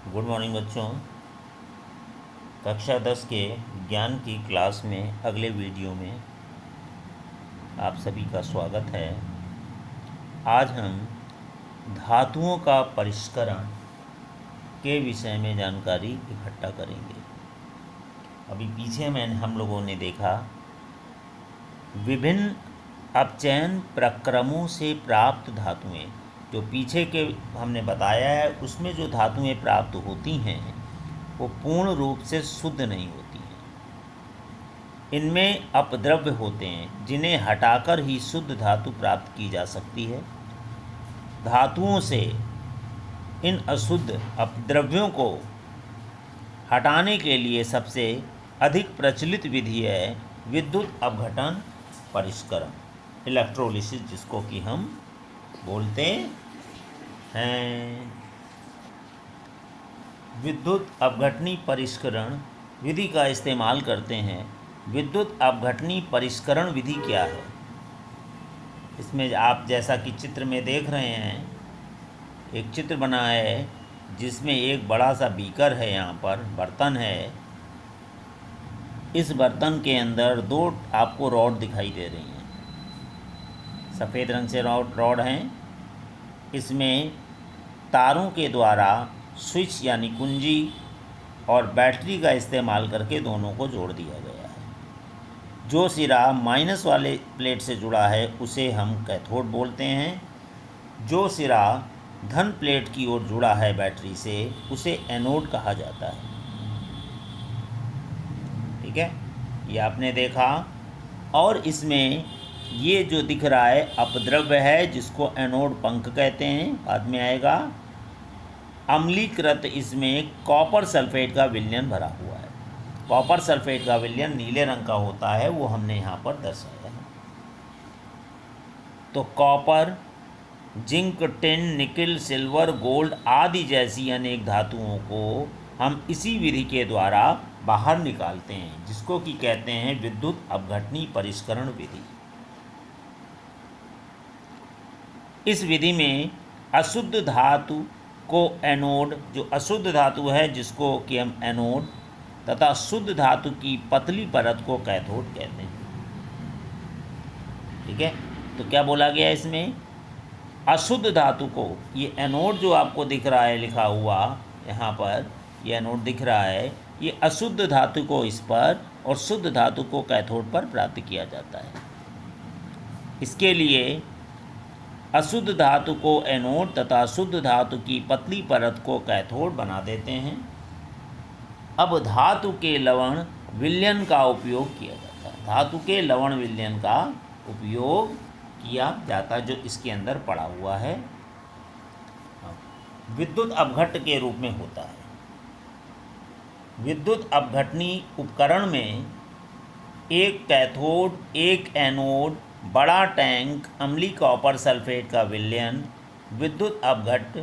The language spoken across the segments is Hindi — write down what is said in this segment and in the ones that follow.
गुड मॉर्निंग बच्चों। कक्षा 10 के ज्ञान की क्लास में अगले वीडियो में आप सभी का स्वागत है। आज हम धातुओं का परिष्करण के विषय में जानकारी इकट्ठा करेंगे। अभी पीछे हम लोगों ने देखा विभिन्न अपचयन प्रक्रमों से प्राप्त धातुएं, जो पीछे के हमने बताया है उसमें जो धातुएं प्राप्त होती हैं वो पूर्ण रूप से शुद्ध नहीं होती हैं। इनमें अपद्रव्य होते हैं जिन्हें हटाकर ही शुद्ध धातु प्राप्त की जा सकती है। धातुओं से इन अशुद्ध अपद्रव्यों को हटाने के लिए सबसे अधिक प्रचलित विधि है विद्युत अपघटन परिष्करण, इलेक्ट्रोलिसिस, जिसको कि हम बोलते हैं। विद्युत अपघटनी परिष्करण विधि का इस्तेमाल करते हैं। विद्युत अपघटनी परिष्करण विधि क्या है? इसमें आप जैसा कि चित्र में देख रहे हैं, एक चित्र बना है जिसमें एक बड़ा सा बीकर है, यहाँ पर बर्तन है। इस बर्तन के अंदर दो आपको रॉड दिखाई दे रही हैं, सफ़ेद रंग से रॉड हैं। इसमें तारों के द्वारा स्विच यानी कुंजी और बैटरी का इस्तेमाल करके दोनों को जोड़ दिया गया है। जो सिरा माइनस वाले प्लेट से जुड़ा है उसे हम कैथोड बोलते हैं। जो सिरा धन प्लेट की ओर जुड़ा है बैटरी से उसे एनोड कहा जाता है। ठीक है, ये आपने देखा। और इसमें ये जो दिख रहा है अपद्रव्य है जिसको एनोड पंख कहते हैं, बाद में आएगा। अम्लीकृत इसमें कॉपर सल्फेट का विलयन भरा हुआ है। कॉपर सल्फेट का विलयन नीले रंग का होता है, वो हमने यहाँ पर दर्शाया है। तो copper, zinc, tin, nickel, silver, gold आदि जैसी अनेक धातुओं को हम इसी विधि के द्वारा बाहर निकालते हैं, जिसको कि कहते हैं विद्युत अपघटनी परिष्करण विधि। इस विधि में अशुद्ध धातु को एनोड, जो अशुद्ध धातु है जिसको कि हम एनोड, तथा शुद्ध धातु की पतली परत को कैथोड कहते हैं। ठीक है, तो क्या बोला गया इसमें? अशुद्ध धातु को, ये एनोड जो आपको दिख रहा है लिखा हुआ यहाँ पर, ये एनोड दिख रहा है, ये अशुद्ध धातु को इस पर और शुद्ध धातु को कैथोड पर प्राप्त किया जाता है। इसके लिए अशुद्ध धातु को एनोड तथा शुद्ध धातु की पतली परत को कैथोड बना देते हैं। अब धातु के लवण विलयन का उपयोग किया जाता है। धातु के लवण विलयन का उपयोग किया जाता है, जो इसके अंदर पड़ा हुआ है, विद्युत अपघट्ट के रूप में होता है। विद्युत अपघटनी उपकरण में एक कैथोड, एक एनोड, बड़ा टैंक, अम्लीय कॉपर सल्फेट का विलयन, विद्युत अपघट्ट,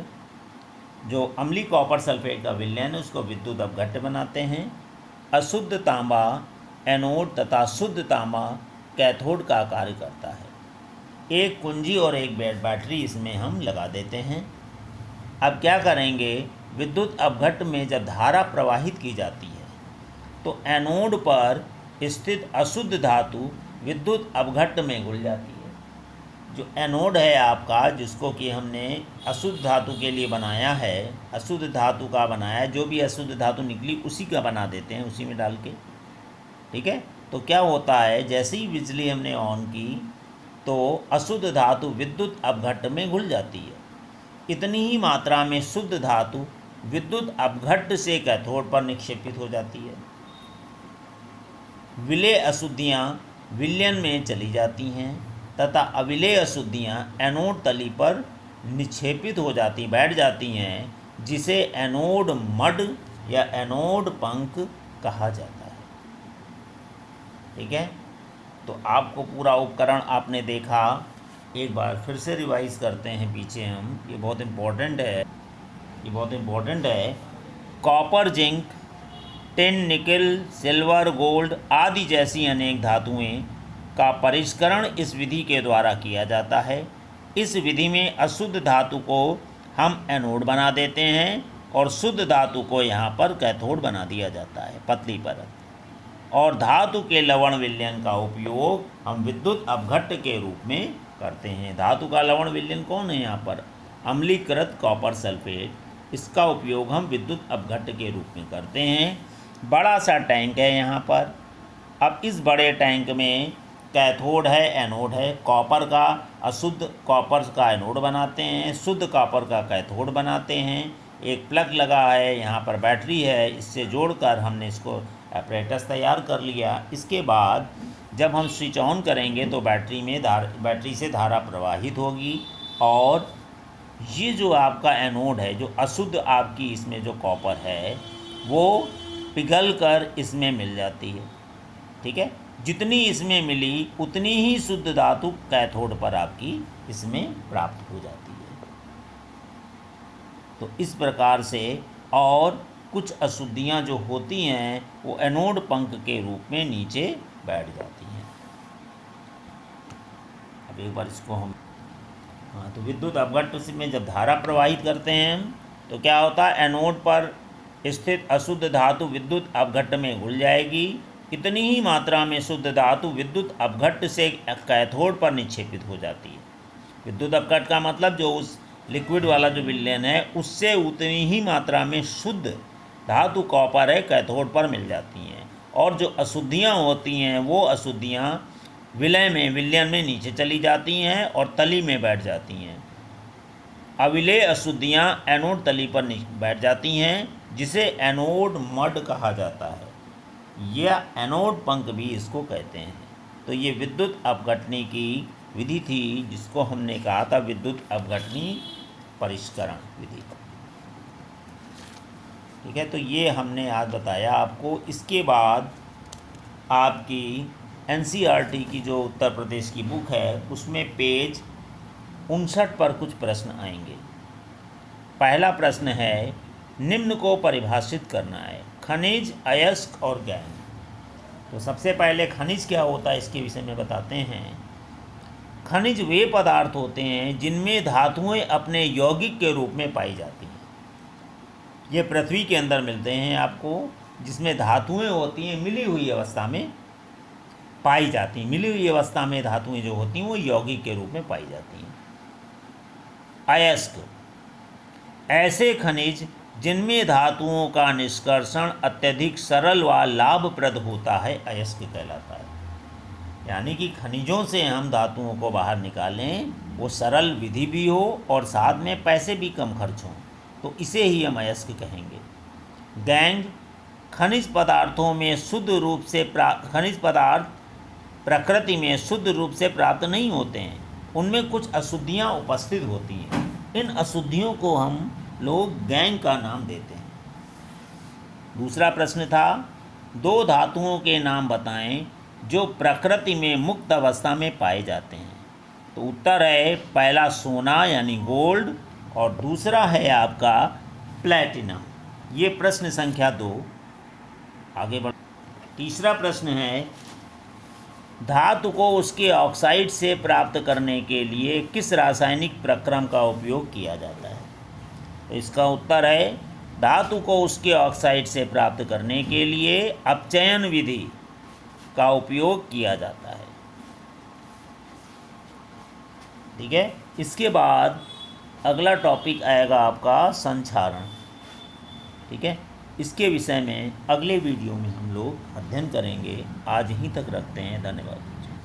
जो अम्लीय कॉपर सल्फेट का विलयन है उसको विद्युत अपघट्ट बनाते हैं। अशुद्ध तांबा एनोड तथा शुद्ध तांबा कैथोड का कार्य करता है। एक कुंजी और एक बैटरी इसमें हम लगा देते हैं। अब क्या करेंगे? विद्युत अपघट्ट में जब धारा प्रवाहित की जाती है तो एनोड पर स्थित अशुद्ध धातु विद्युत अपघट्ट में घुल जाती है। जो एनोड है आपका, जिसको कि हमने अशुद्ध धातु के लिए बनाया है, अशुद्ध धातु का बनाया है, जो भी अशुद्ध धातु निकली उसी का बना देते हैं, उसी में डाल के। ठीक है, तो क्या होता है, जैसे ही बिजली हमने ऑन की तो अशुद्ध धातु विद्युत अपघट्ट में घुल जाती है। इतनी ही मात्रा में शुद्ध धातु विद्युत अपघट्ट से कैथोड पर निक्षेपित हो जाती है। विलेय अशुद्धियाँ विलयन में चली जाती हैं तथा अविलेय अशुद्धियाँ एनोड तली पर निक्षेपित हो जाती, बैठ जाती हैं, जिसे एनोड मड या एनोड पंख कहा जाता है। ठीक है, तो आपको पूरा उपकरण आपने देखा। एक बार फिर से रिवाइज करते हैं पीछे हम, ये बहुत इम्पोर्टेंट है, ये बहुत इम्पोर्टेंट है। Copper, zinc, tin, nickel, silver, gold आदि जैसी अनेक धातुएं का परिष्करण इस विधि के द्वारा किया जाता है। इस विधि में अशुद्ध धातु को हम एनोड बना देते हैं और शुद्ध धातु को यहाँ पर कैथोड बना दिया जाता है, पतली परत। और धातु के लवण विलयन का उपयोग हम विद्युत अपघट्ट के रूप में करते हैं। धातु का लवण विलयन कौन है यहाँ पर? अम्लीकृत कॉपर सल्फेट। इसका उपयोग हम विद्युत अपघट्ट के रूप में करते हैं। बड़ा सा टैंक है यहाँ पर। अब इस बड़े टैंक में कैथोड है, एनोड है। कॉपर का, अशुद्ध कॉपर का एनोड बनाते हैं, शुद्ध कॉपर का कैथोड बनाते हैं। एक प्लग लगा है, यहाँ पर बैटरी है, इससे जोड़कर हमने इसको apparatus तैयार कर लिया। इसके बाद जब हम स्विच ऑन करेंगे तो बैटरी से धारा प्रवाहित होगी और ये जो आपका एनोड है, जो अशुद्ध आपकी इसमें जो कॉपर है, वो पिघल कर इसमें मिल जाती है। ठीक है, जितनी इसमें मिली उतनी ही शुद्ध धातु कैथोड पर आपकी इसमें प्राप्त हो जाती है। तो इस प्रकार से, और कुछ अशुद्धियाँ जो होती हैं वो एनोड पंख के रूप में नीचे बैठ जाती हैं। अब एक बार इसको हम तो विद्युत अपघट्ट में जब धारा प्रवाहित करते हैं हम, तो क्या होता है, एनोड पर स्थित अशुद्ध धातु विद्युत अपघट्ट में घुल जाएगी। इतनी ही मात्रा में शुद्ध धातु विद्युत अपघट्ट से कैथोड पर निक्षेपित हो जाती है। विद्युत अपघट्ट का मतलब जो उस लिक्विड वाला जो विलयन है उससे उतनी ही मात्रा में शुद्ध धातु कॉपर है कैथोड पर मिल जाती हैं, और जो अशुद्धियाँ होती हैं वो अशुद्धियाँ विलयन में नीचे चली जाती हैं और तली में बैठ जाती हैं। अविलेय अशुद्धियाँ एनोड तली पर बैठ जाती हैं, जिसे एनोड मड कहा जाता है, या एनोड पंख भी इसको कहते हैं। तो ये विद्युत अपघटनी की विधि थी, जिसको हमने कहा था विद्युत अपघटनी परिष्करण विधि। ठीक है, तो ये हमने आज बताया आपको। इसके बाद आपकी NCERT की जो उत्तर प्रदेश की बुक है उसमें पेज 59 पर कुछ प्रश्न आएंगे। पहला प्रश्न है, निम्न को परिभाषित करना है, खनिज, अयस्क और गैंग। तो सबसे पहले खनिज क्या होता है इसके विषय में बताते हैं। खनिज वे पदार्थ होते हैं जिनमें धातुएं अपने यौगिक के रूप में पाई जाती हैं। ये पृथ्वी के अंदर मिलते हैं आपको, जिसमें धातुएं होती हैं मिली हुई अवस्था में पाई जाती हैं। मिली हुई अवस्था में धातुएं जो होती हैं वो यौगिक के रूप में पाई जाती हैं। अयस्क, ऐसे खनिज जिनमें धातुओं का निष्कर्षण अत्यधिक सरल व लाभप्रद होता है, अयस्क कहलाता है। यानी कि खनिजों से हम धातुओं को बाहर निकालें, वो सरल विधि भी हो और साथ में पैसे भी कम खर्च हों, तो इसे ही हम अयस्क कहेंगे। गैंग, खनिज पदार्थों में शुद्ध रूप से खनिज पदार्थ प्रकृति में शुद्ध रूप से प्राप्त नहीं होते हैं, उनमें कुछ अशुद्धियाँ उपस्थित होती हैं। इन अशुद्धियों को हम लोग गैंग का नाम देते हैं। दूसरा प्रश्न था, दो धातुओं के नाम बताएं जो प्रकृति में मुक्त अवस्था में पाए जाते हैं। तो उत्तर है पहला सोना यानी गोल्ड, और दूसरा है आपका प्लैटिनम। ये प्रश्न संख्या 2। आगे बढ़, तीसरा प्रश्न है, धातु को उसके ऑक्साइड से प्राप्त करने के लिए किस रासायनिक प्रक्रम का उपयोग किया जाता है। तो इसका उत्तर है, धातु को उसके ऑक्साइड से प्राप्त करने के लिए अपचयन विधि का उपयोग किया जाता है। ठीक है, इसके बाद अगला टॉपिक आएगा आपका संक्षारण। ठीक है, इसके विषय में अगले वीडियो में हम लोग अध्ययन करेंगे। आज यहीं तक रखते हैं, धन्यवाद।